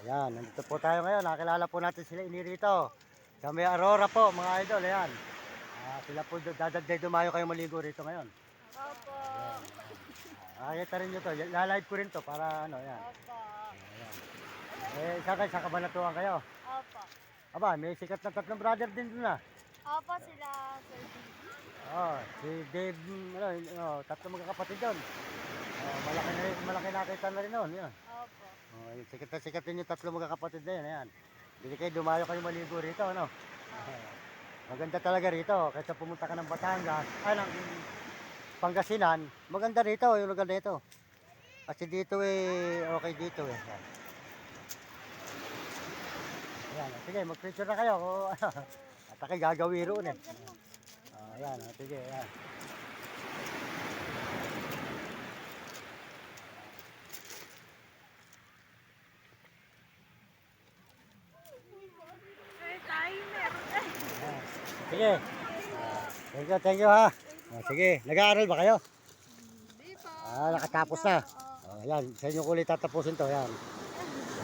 Ayan, nandito po tayo ngayon. Nakilala po natin sila inirito. Sa may Aurora po, mga idol. Ayan. Sila po dadagday dumayo kayo maligo rito ngayon. Opo. Kita rin nyo to. Lalive ko rin to para ano, ayan. Opo. Ayan. Sa kabanatuan kayo. Opo. Aba, may sikat na tatlong brother din doon na. Opo sila, Sir Dave. Si Dave, tatlong magkakapatid doon. Malaki nakita na rin noon. Yan. Opo. Sikat na sikat din yung tatlong magkakapatid na yun. Ayan. Hindi kayo dumayo kayo maligo rito, ano? Maganda talaga rito. Kaysa pumunta ka ng Batangas, ng Pangasinan, maganda rito yung lugar nito. Kasi dito okay dito Ayan, sige, mag-picture na kayo kung at ako'y gagawin roon ayan, sige, ayan. Sige. Thank you ha. Sige, nag-aaral ba kayo? Hindi po. Nakatapos na. Ayan, sa inyo ko ulit tatapusin to, ayan.